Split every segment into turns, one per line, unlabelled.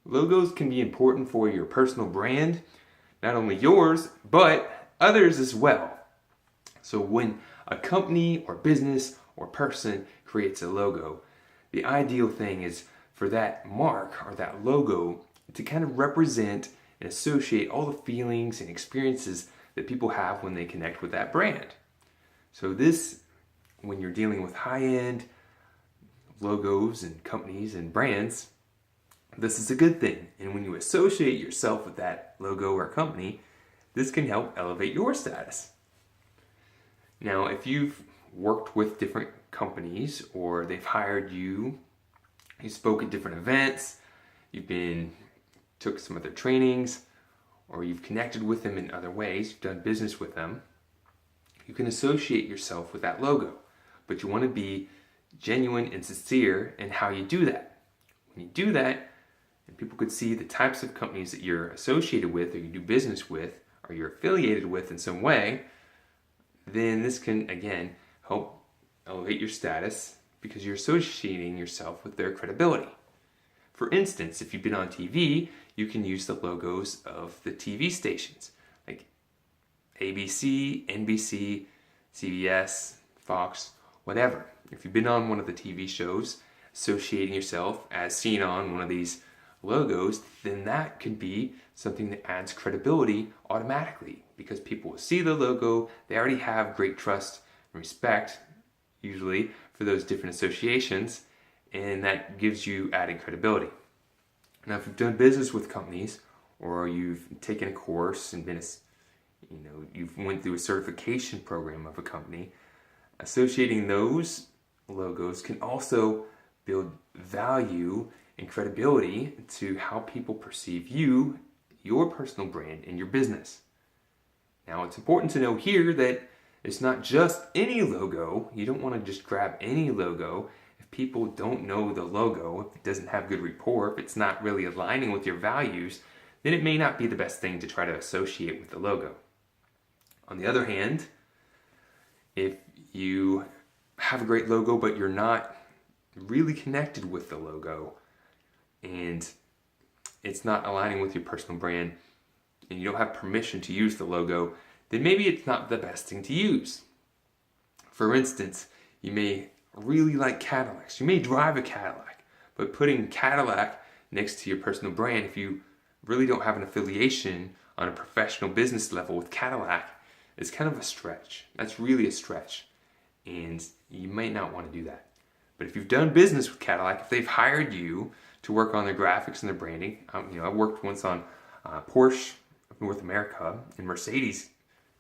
Logos can be important for your personal brand, not only yours, but others as well. So when a company or business or person creates a logo, the ideal thing is for that mark or that logo to kind of represent and associate all the feelings and experiences that people have when they connect with that brand. So this, when you're dealing with high-end logos and companies and brands, this is a good thing. And when you associate yourself with that logo or company, this can help elevate your status. Now, if you've worked with different companies or they've hired you, you spoke at different events, took some of their trainings, or you've connected with them in other ways, you've done business with them, you can associate yourself with that logo. But you want to be genuine and sincere in how you do that. When you do that, and people could see the types of companies that you're associated with or you do business with or you're affiliated with in some way, then this can, again, help elevate your status because you're associating yourself with their credibility. For instance, if you've been on TV, you can use the logos of the TV stations like ABC, NBC, CBS, Fox, whatever. If you've been on one of the TV shows, associating yourself as seen on one of these logos, then that could be something that adds credibility automatically because people will see the logo, they already have great trust and respect, usually, for those different associations, and that gives you added credibility. Now, if you've done business with companies or you've taken a course and you've went through a certification program of a company, associating those logos can also build value and credibility to how people perceive you, your personal brand, and your business. Now, it's important to know here that it's not just any logo. You don't want to just grab any logo. If people don't know the logo, if it doesn't have good rapport, if it's not really aligning with your values, then it may not be the best thing to try to associate with the logo. On the other hand, if you have a great logo but you're not really connected with the logo and it's not aligning with your personal brand and you don't have permission to use the logo, then maybe it's not the best thing to use. For instance, you may really like Cadillacs. You may drive a Cadillac, but putting Cadillac next to your personal brand, if you really don't have an affiliation on a professional business level with Cadillac, is kind of a stretch. That's really a stretch, and you might not want to do that. But if you've done business with Cadillac, if they've hired you to work on their graphics and their branding, I worked once on Porsche of North America and Mercedes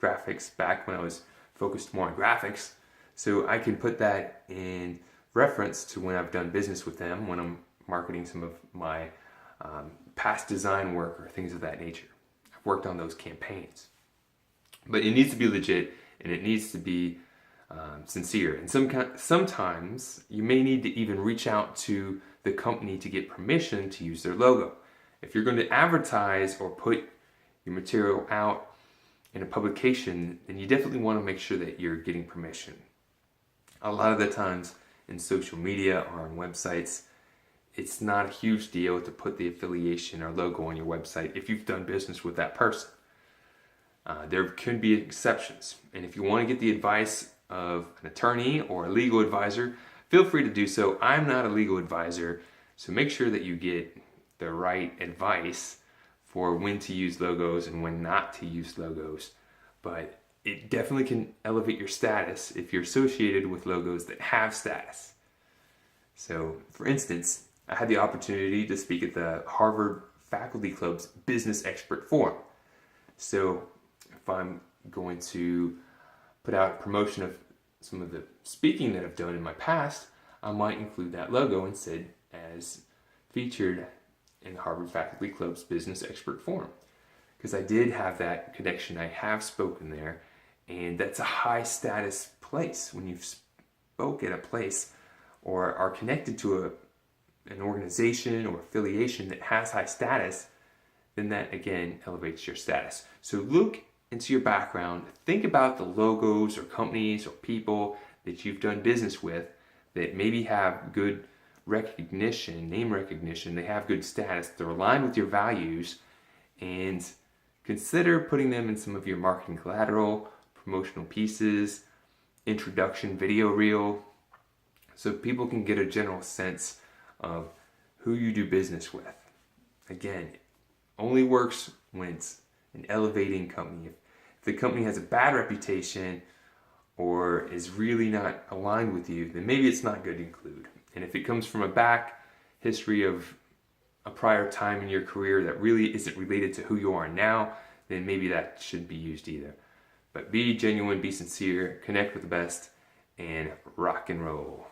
graphics back when I was focused more on graphics. So I can put that in reference to when I've done business with them, when I'm marketing some of my past design work or things of that nature. I've worked on those campaigns. But it needs to be legit and it needs to be sincere. And sometimes you may need to even reach out to the company to get permission to use their logo. If you're going to advertise or put your material out in a publication, then you definitely want to make sure that you're getting permission. A lot of the times in social media or on websites, it's not a huge deal to put the affiliation or logo on your website if you've done business with that person. There can be exceptions, and if you want to get the advice of an attorney or a legal advisor, feel free to do so. I'm not a legal advisor, so make sure that you get the right advice for when to use logos and when not to use logos. But it definitely can elevate your status if you're associated with logos that have status. So, for instance, I had the opportunity to speak at the Harvard Faculty Club's Business Expert Forum. So, if I'm going to put out a promotion of some of the speaking that I've done in my past, I might include that logo instead as featured in the Harvard Faculty Club's Business Expert Forum. Because I did have that connection, I have spoken there, and that's a high status place. When you've spoke at a place or are connected to an organization or affiliation that has high status, then that again elevates your status. So look into your background, think about the logos or companies or people that you've done business with that maybe have good recognition, name recognition, they have good status, they're aligned with your values, and consider putting them in some of your marketing collateral, promotional pieces, introduction video reel, so people can get a general sense of who you do business with. Again, it only works when it's an elevating company. If the company has a bad reputation or is really not aligned with you, then maybe it's not good to include. And if it comes from a back history of a prior time in your career that really isn't related to who you are now, then maybe that shouldn't be used either. But be genuine, be sincere, connect with the best, and rock and roll.